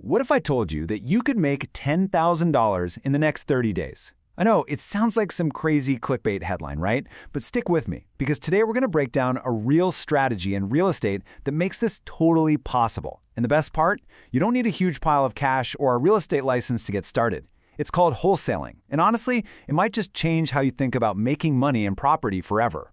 What if I told you that you could make $10,000 in the next 30 days? I know, it sounds like some crazy clickbait headline, right? But stick with me, because today we're going to break down a real strategy in real estate that makes this totally possible. And the best part? You don't need a huge pile of cash or a real estate license to get started. It's called wholesaling, and honestly, it might just change how you think about making money in property forever.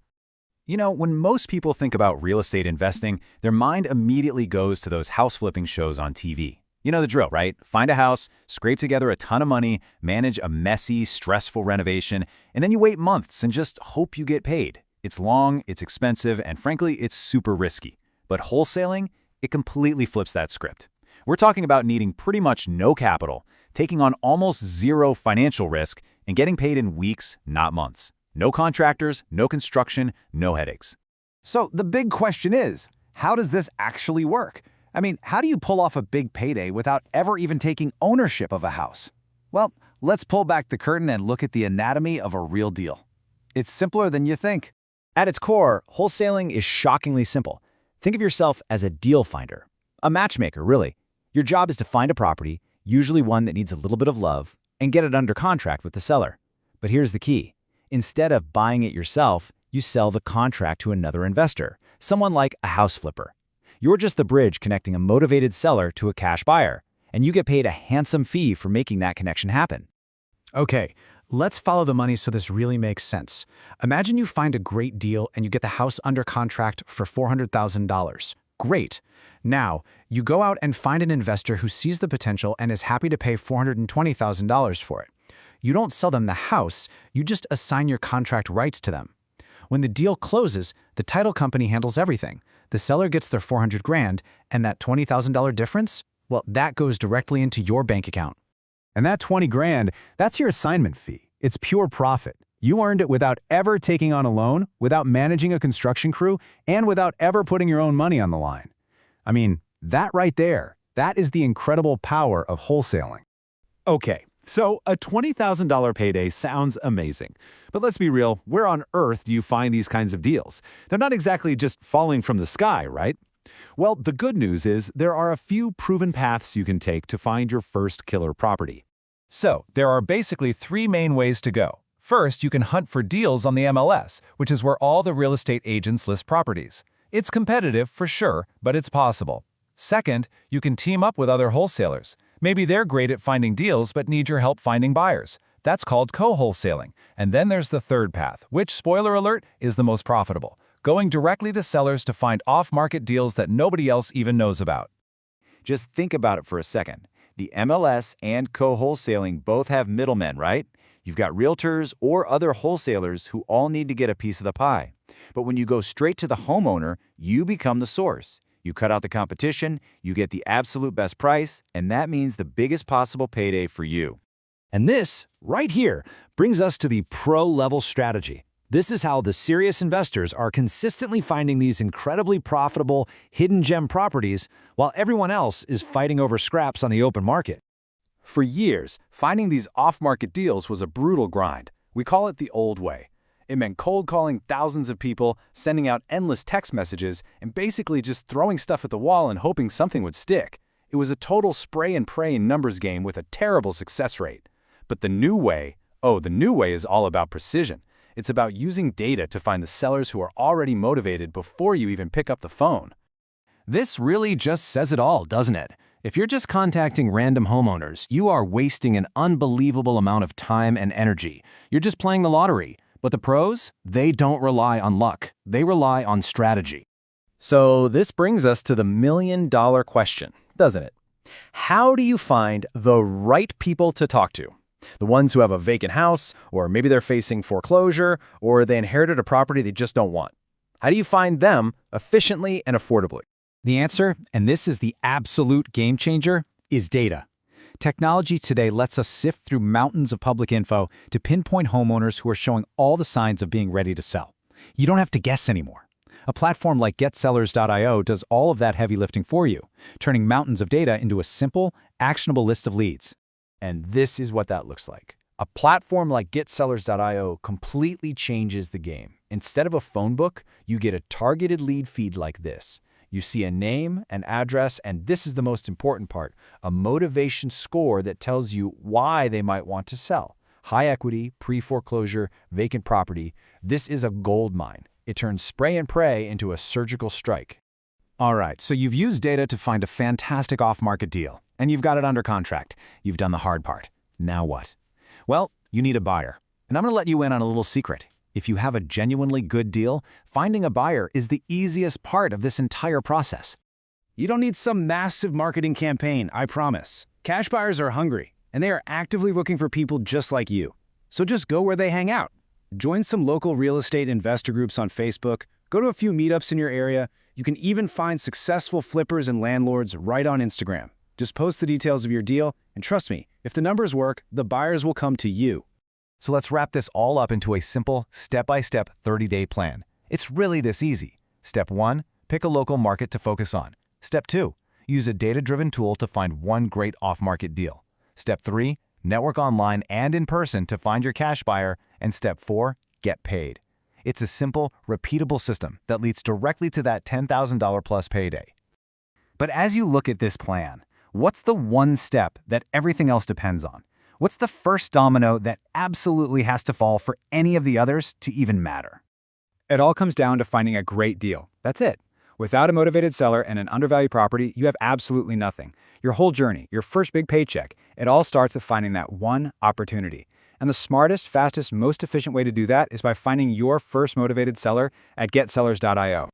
You know, when most people think about real estate investing, their mind immediately goes to those house flipping shows on TV. You know the drill, right? Find a house, scrape together a ton of money, manage a messy, stressful renovation, and then you wait months and just hope you get paid. It's long, it's expensive, and frankly, it's super risky. But wholesaling, it completely flips that script. We're talking about needing pretty much no capital, taking on almost zero financial risk, and getting paid in weeks, not months. No contractors, no construction, no headaches. So the big question is, how does this actually work? I mean, how do you pull off a big payday without ever even taking ownership of a house? Well, let's pull back the curtain and look at the anatomy of a real deal. It's simpler than you think. At its core, wholesaling is shockingly simple. Think of yourself as a deal finder, a matchmaker, really. Your job is to find a property, usually one that needs a little bit of love, and get it under contract with the seller. But here's the key. Instead of buying it yourself, you sell the contract to another investor, someone like a house flipper. You're just the bridge connecting a motivated seller to a cash buyer, and you get paid a handsome fee for making that connection happen. Okay, let's follow the money so this really makes sense. Imagine you find a great deal and you get the house under contract for $400,000. Great. Now, you go out and find an investor who sees the potential and is happy to pay $420,000 for it. You don't sell them the house, you just assign your contract rights to them. When the deal closes, the title company handles everything. The seller gets their $400,000, and that $20,000 difference, well, that goes directly into your bank account. And that $20,000, that's your assignment fee. It's pure profit. You earned it without ever taking on a loan, without managing a construction crew, and without ever putting your own money on the line. I mean, that right there, that is the incredible power of wholesaling. Okay, so a $20,000 payday sounds amazing. But let's be real, where on earth do you find these kinds of deals? They're not exactly just falling from the sky, right? Well, the good news is there are a few proven paths you can take to find your first killer property. So, there are basically three main ways to go. First, you can hunt for deals on the MLS, which is where all the real estate agents list properties. It's competitive for sure, but it's possible. Second, you can team up with other wholesalers. Maybe they're great at finding deals but need your help finding buyers. That's called co-wholesaling. And then there's the third path, which, spoiler alert, is the most profitable. Going directly to sellers to find off-market deals that nobody else even knows about. Just think about it for a second. The MLS and co-wholesaling both have middlemen, right? You've got realtors or other wholesalers who all need to get a piece of the pie. But when you go straight to the homeowner, you become the source. You cut out the competition, you get the absolute best price, and that means the biggest possible payday for you. And this, right here, brings us to the pro-level strategy. This is how the serious investors are consistently finding these incredibly profitable, hidden gem properties while everyone else is fighting over scraps on the open market. For years, finding these off-market deals was a brutal grind. We call it the old way. It meant cold calling thousands of people, sending out endless text messages, and basically just throwing stuff at the wall and hoping something would stick. It was a total spray and pray numbers game with a terrible success rate. But the new way is all about precision. It's about using data to find the sellers who are already motivated before you even pick up the phone. This really just says it all, doesn't it? If you're just contacting random homeowners, you are wasting an unbelievable amount of time and energy. You're just playing the lottery. But the pros, they don't rely on luck. They rely on strategy. So this brings us to the million-dollar question, doesn't it? How do you find the right people to talk to? The ones who have a vacant house, or maybe they're facing foreclosure, or they inherited a property they just don't want. How do you find them efficiently and affordably? The answer, and this is the absolute game changer, is data. Technology today lets us sift through mountains of public info to pinpoint homeowners who are showing all the signs of being ready to sell. You don't have to guess anymore. A platform like GetSellers.io does all of that heavy lifting for you, turning mountains of data into a simple, actionable list of leads. And this is what that looks like. A platform like GetSellers.io completely changes the game. Instead of a phone book, you get a targeted lead feed like this. You see a name, an address, and this is the most important part, a motivation score that tells you why they might want to sell. High equity, pre-foreclosure, vacant property. This is a gold mine. It turns spray and pray into a surgical strike. All right, so you've used data to find a fantastic off-market deal, and you've got it under contract. You've done the hard part. Now what? Well, you need a buyer. And I'm going to let you in on a little secret. If you have a genuinely good deal, finding a buyer is the easiest part of this entire process. You don't need some massive marketing campaign, I promise. Cash buyers are hungry, and they are actively looking for people just like you. So just go where they hang out. Join some local real estate investor groups on Facebook, go to a few meetups in your area. You can even find successful flippers and landlords right on Instagram. Just post the details of your deal, and trust me, if the numbers work, the buyers will come to you. So let's wrap this all up into a simple, step-by-step 30-day plan. It's really this easy. Step 1, pick a local market to focus on. Step 2, use a data-driven tool to find one great off-market deal. Step 3, network online and in person to find your cash buyer. And Step 4, get paid. It's a simple, repeatable system that leads directly to that $10,000 plus payday. But as you look at this plan, what's the one step that everything else depends on? What's the first domino that absolutely has to fall for any of the others to even matter? It all comes down to finding a great deal. That's it. Without a motivated seller and an undervalued property, you have absolutely nothing. Your whole journey, your first big paycheck, it all starts with finding that one opportunity. And the smartest, fastest, most efficient way to do that is by finding your first motivated seller at getsellers.io.